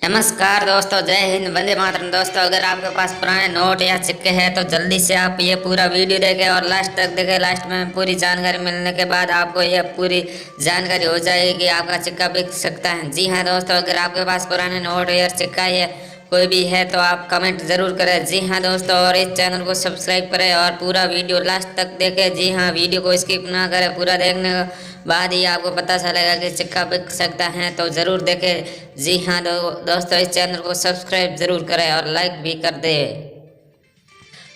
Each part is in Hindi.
नमस्कार दोस्तों, जय हिंद, वंदे मातरम। दोस्तों, अगर आपके पास पुराने नोट या सिक्के हैं तो जल्दी से आप ये पूरा वीडियो देखें और लास्ट तक देखें। लास्ट में पूरी जानकारी मिलने के बाद आपको यह पूरी जानकारी हो जाएगी कि आपका सिक्का बिक सकता है। जी हाँ दोस्तों, अगर आपके पास पुराने नोट या सिक्का या कोई भी है तो आप कमेंट ज़रूर करें। जी हाँ दोस्तों, और इस चैनल को सब्सक्राइब करें और पूरा वीडियो लास्ट तक देखें। जी हाँ, वीडियो को स्किप ना करें, पूरा देखने के बाद ही आपको पता चलेगा कि सिक्का बिक सकता है, तो ज़रूर देखें। जी हाँ दोस्तों, इस चैनल को सब्सक्राइब ज़रूर करें और लाइक भी कर दें।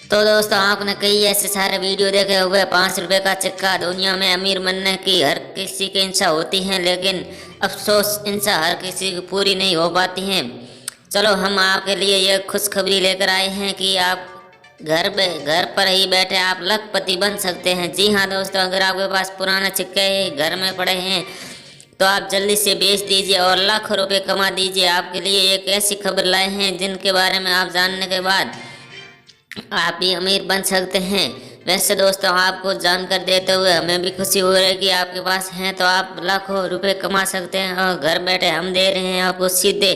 तो दोस्तों, आपने कई ऐसे सारे वीडियो देखे हुए। 5 रुपए का सिक्का, दुनिया में अमीर बनने की हर किसी की इच्छा होती है, लेकिन अफसोस इच्छा हर किसी की पूरी नहीं हो पाती हैं। चलो, हम आपके लिए ये खुशखबरी लेकर आए हैं कि आप घर पर ही बैठे आप लखपति बन सकते हैं। जी हाँ दोस्तों, अगर आपके पास पुराने सिक्के घर में पड़े हैं तो आप जल्दी से बेच दीजिए और लाखों रुपए कमा दीजिए। आपके लिए एक ऐसी खबर लाए हैं जिनके बारे में आप जानने के बाद आप भी अमीर बन सकते हैं। वैसे दोस्तों, आपको जानकर देते हुए हमें भी खुशी हो रही है कि आपके पास हैं तो आप लाखों रुपए कमा सकते हैं। और घर बैठे हम दे रहे हैं आपको सीधे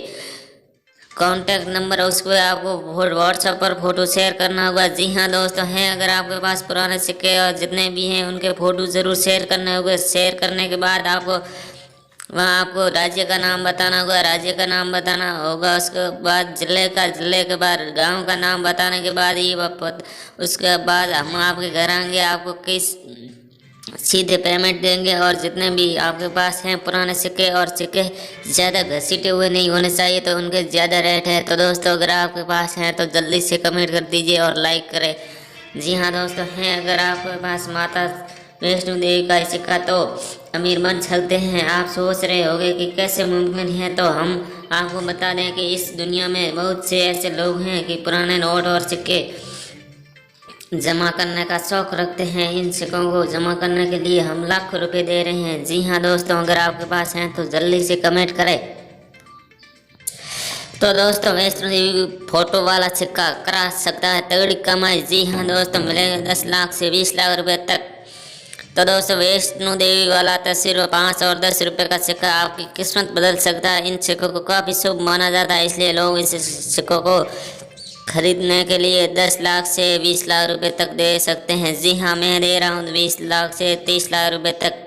कॉन्टैक्ट नंबर, उस पर आपको व्हाट्सएप पर फोटो शेयर करना होगा। जी हाँ दोस्तों, हैं अगर आपके पास पुराने सिक्के और जितने भी हैं उनके फ़ोटो ज़रूर शेयर करने होंगे। शेयर करने के बाद वहाँ आपको राज्य का नाम बताना होगा, राज्य का नाम बताना होगा। उसके बाद जिले के बाद गांव का नाम बताने के बाद ही उसके बाद हम आपके घर आएंगे, आपको किस सीधे पेमेंट देंगे। और जितने भी आपके पास हैं पुराने सिक्के, और सिक्के ज़्यादा घसीटे हुए नहीं होने चाहिए तो उनके ज़्यादा रेट है। तो दोस्तों, अगर आपके पास हैं तो जल्दी से कमेंट कर दीजिए और लाइक करें। जी हाँ दोस्तों, हैं अगर आपके पास माता वैष्णो देवी का सिक्का तो अमीर बन सकते हैं। आप सोच रहे होंगे कि कैसे मुमकिन है, तो हम आपको बता दें कि इस दुनिया में बहुत से ऐसे लोग हैं कि पुराने नोट और सिक्के जमा करने का शौक रखते हैं। इन सिक्कों को जमा करने के लिए हम लाखों रुपए दे रहे हैं। जी हाँ दोस्तों, अगर आपके पास हैं तो जल्दी से कमेंट करें। तो दोस्तों, वैष्णो देवी फोटो वाला सिक्का करा सकता है तगड़ी कमाई। जी हाँ दोस्तों, मिलेगा 10 लाख से 20 लाख रुपए तक। तो दोस्तों, वैष्णो देवी वाला तस्वीर 5 और 10 रुपए का सिक्का आपकी किस्मत बदल सकता है। इन सिक्कों को काफ़ी शुभ माना जाता है, इसलिए लोग इस सिक्कों को खरीदने के लिए 10 लाख से 20 लाख रुपए तक दे सकते हैं। जी हाँ, मैं दे रहा हूँ 20 लाख से 30 लाख रुपए तक।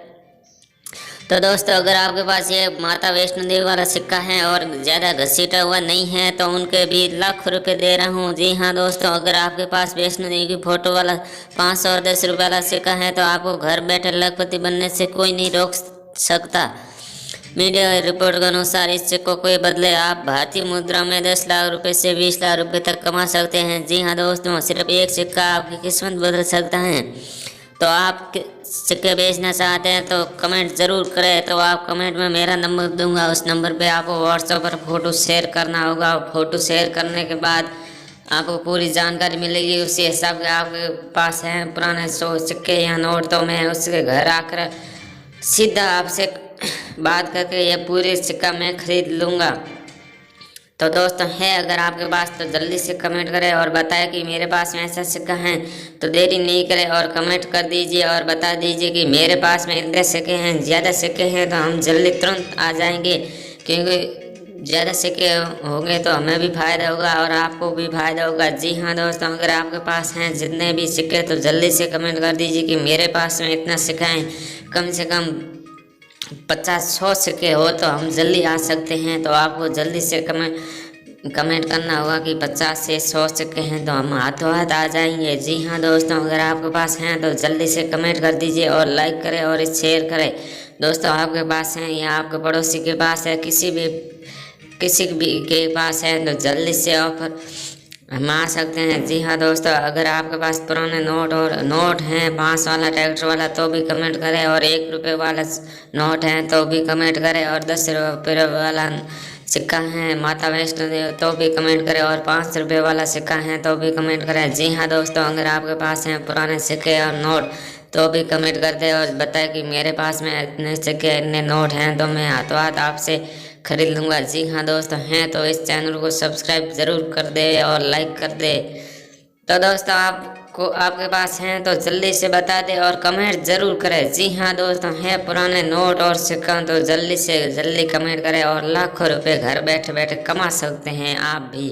तो दोस्तों, अगर आपके पास ये माता वैष्णो देवी वाला सिक्का है और ज़्यादा घसीटा हुआ नहीं है तो उनके भी लाखों रुपए दे रहा हूँ। जी हाँ दोस्तों, अगर आपके पास वैष्णो देवी की फ़ोटो वाला 5 और 10 रुपये वाला सिक्का है तो आपको घर बैठे लखपति बनने से कोई नहीं रोक सकता। मीडिया रिपोर्ट के अनुसार इस सिक्कों के बदले आप भारतीय मुद्रा में 10 लाख रुपए से 20 लाख रुपए तक कमा सकते हैं। जी हाँ दोस्तों, सिर्फ एक सिक्का आपकी किस्मत बदल सकता है। तो आप सिक्के बेचना चाहते हैं तो कमेंट ज़रूर करें। तो आप कमेंट में मेरा नंबर दूंगा, उस नंबर पे आपको व्हाट्सएप पर फ़ोटो शेयर करना होगा। फ़ोटो शेयर करने के बाद आपको पूरी जानकारी मिलेगी। उसी हिसाब से आपके पास हैं पुराने 100 सिक्के या नोट तो मैं उसके घर आकर सीधा आपसे बात करके यह पूरे सिक्का मैं खरीद लूँगा। तो दोस्तों, है अगर आपके पास तो जल्दी से कमेंट करें और बताएं कि मेरे पास में ऐसा सिक्का है। तो देरी नहीं करें और कमेंट कर दीजिए और बता दीजिए कि मेरे पास में इतने सिक्के हैं। ज़्यादा सिक्के हैं तो हम जल्दी तुरंत आ जाएंगे, क्योंकि ज़्यादा सिक्के होंगे तो हमें भी फ़ायदा होगा और आपको भी फ़ायदा होगा। जी हाँ दोस्तों, अगर आपके पास हैं जितने भी सिक्के तो जल्दी से कमेंट कर दीजिए कि मेरे पास में इतना सिक्का है। कम से कम 50-100 सिक्के हो तो हम जल्दी आ सकते हैं। तो आपको जल्दी से कमेंट करना होगा कि 50 से 100 सिक्के हैं तो हम हाथों हाथ आ जाएंगे। जी हाँ दोस्तों, अगर आपके पास हैं तो जल्दी से कमेंट कर दीजिए और लाइक करें और शेयर करें। दोस्तों, आपके पास हैं या आपके पड़ोसी के पास है, किसी भी के पास है तो जल्दी से ऑफर हम आ सकते हैं। जी हाँ दोस्तों, अगर आपके पास पुराने नोट हैं 5 वाला ट्रैक्टर वाला तो भी कमेंट करें, और 1 रुपये वाला नोट है तो भी कमेंट करें, और 10 रुपये वाला सिक्का है माता वैष्णो देवी तो भी कमेंट करें, और 5 रुपये वाला सिक्का है तो भी कमेंट करें। जी हाँ दोस्तों, अगर आपके पास हैं पुराने सिक्के और नोट तो भी कमेंट कर दें और बताएं कि मेरे पास में इतने सिक्के इतने नोट हैं तो मैं हाथों हाथ आपसे खरीद लूँगा। जी हाँ दोस्तों, हैं तो इस चैनल को सब्सक्राइब ज़रूर कर दे और लाइक कर दे। तो दोस्तों, आप को आपके पास हैं तो जल्दी से बता दें और कमेंट ज़रूर करें। जी हाँ दोस्तों, है पुराने नोट और सिक्का तो जल्दी से जल्दी कमेंट करें और लाखों रुपए घर बैठे बैठे कमा सकते हैं आप भी।